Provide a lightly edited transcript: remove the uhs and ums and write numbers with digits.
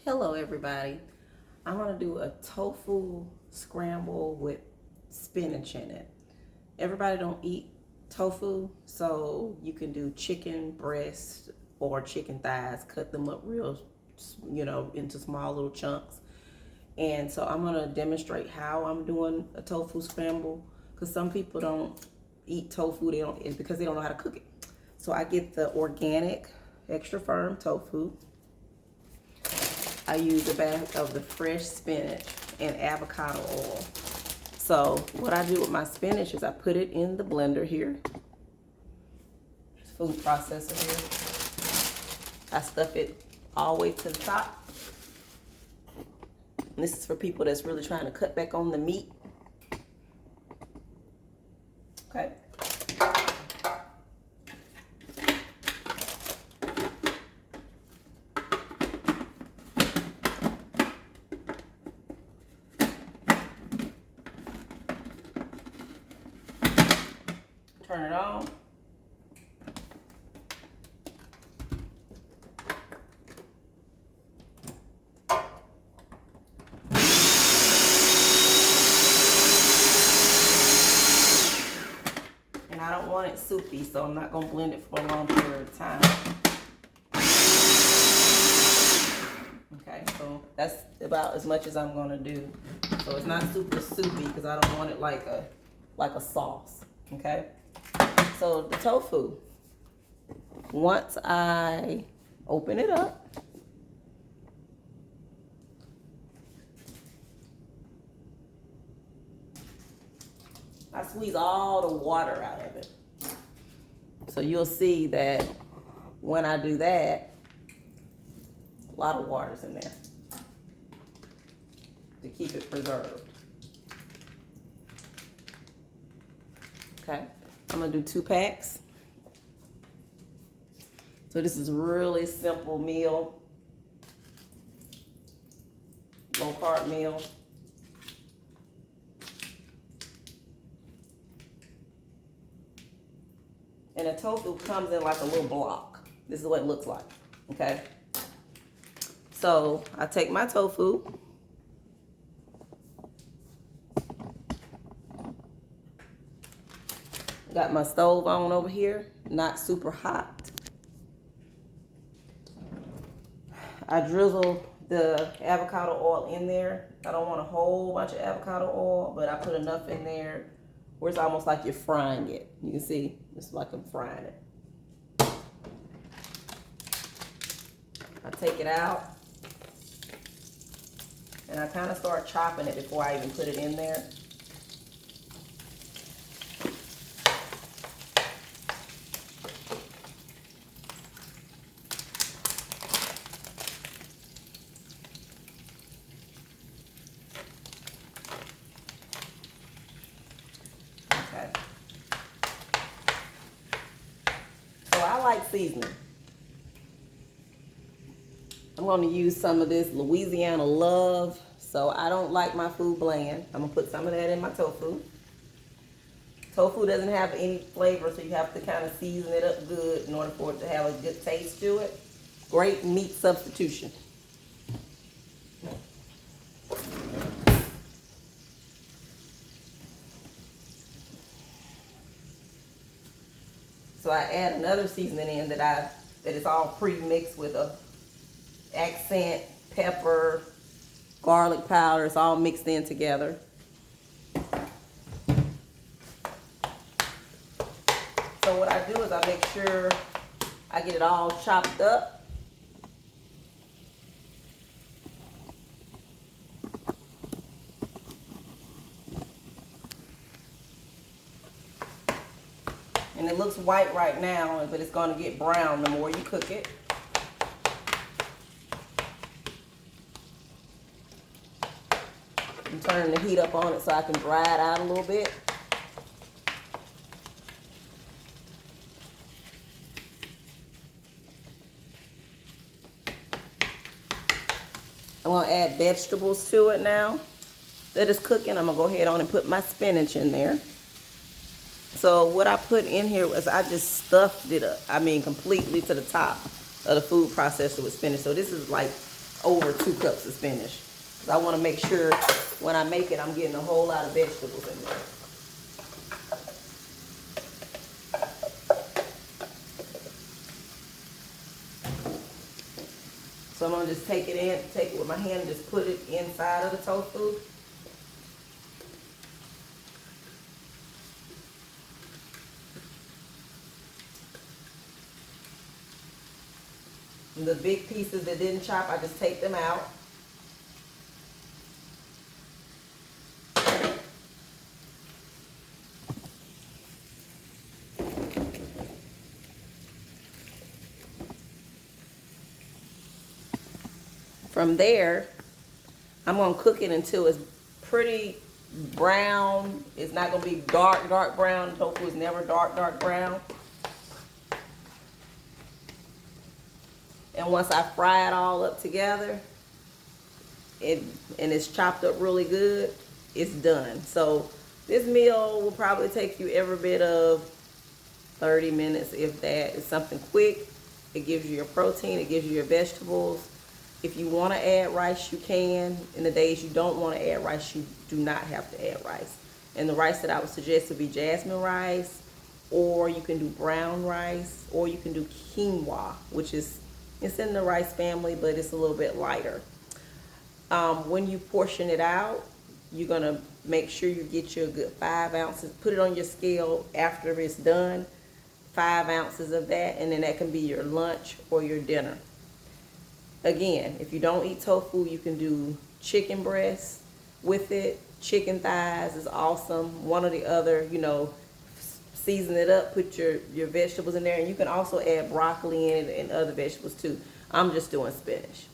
Hello everybody. I'm going to do a tofu scramble with spinach in it. Everybody don't eat tofu, so you can do chicken breast or chicken thighs, cut them up real, into small little chunks. And so I'm going to demonstrate how I'm doing a tofu scramble because some people don't eat tofu, it's because they don't know how to cook it. So I get the organic extra firm tofu. I use a bag of the fresh spinach and avocado oil. So what I do with my spinach is I put it in the blender here. Food processor here. I stuff it all the way to the top. And this is for people that's really trying to cut back on the meat. Okay. Turn it on. And I don't want it soupy, so I'm not going to blend it for a long period of time. Okay, so that's about as much as I'm going to do. So it's not super soupy because I don't want it like a sauce. Okay. So the tofu, once I open it up, I squeeze all the water out of it. So you'll see that when I do that, a lot of water's in there to keep it preserved. Okay. I'm gonna do 2 packs. So this is a really simple meal, low carb meal. And the tofu comes in like a little block. This is what it looks like, okay? So I take my tofu, got my stove on over here, not super hot. I drizzle the avocado oil in there. I don't want a whole bunch of avocado oil, but I put enough in there where it's almost like you're frying it. You can see, it's like I'm frying it. I take it out, and I kind of start chopping it before I even put it in there. Okay. So I like seasoning. I'm going to use some of this Louisiana Love. So I don't like my food bland. I'm going to put some of that in my tofu. Tofu doesn't have any flavor, so you have to kind of season it up good in order for it to have a good taste to it. Great meat substitution. So I add another seasoning in that is all pre-mixed with a accent, pepper, garlic powder. It's all mixed in together. So what I do is I make sure I get it all chopped up. And it looks white right now, but it's going to get brown the more you cook it. I'm turning the heat up on it so I can dry it out a little bit. I'm going to add vegetables to it now that is cooking. I'm going to go ahead on and put my spinach in there. So what I put in here was I just stuffed it up, completely to the top of the food processor with spinach. So this is like over 2 cups of spinach. 'Cause I want to make sure when I make it, I'm getting a whole lot of vegetables in there. So I'm gonna just take it with my hand and just put it inside of the tofu. And the big pieces that didn't chop, I just take them out. From there, I'm gonna cook it until it's pretty brown. It's not gonna be dark brown. Tofu is never dark brown. And once I fry it all up together, and it's chopped up really good, it's done. So this meal will probably take you every bit of 30 minutes, if that. It's something quick. It gives you your protein, it gives you your vegetables. If you want to add rice, you can. In the days you don't want to add rice, you do not have to add rice. And the rice that I would suggest would be jasmine rice, or you can do brown rice, or you can do quinoa, which is, it's in the rice family, but it's a little bit lighter. When you portion it out, you're going to make sure you get you a good 5 ounces. Put it on your scale after it's done, 5 ounces of that, and then that can be your lunch or your dinner. Again, if you don't eat tofu, you can do chicken breast with it. Chicken thighs is awesome. One or the other, you know, season it up, put your vegetables in there, and you can also add broccoli in it and other vegetables too. I'm just doing spinach.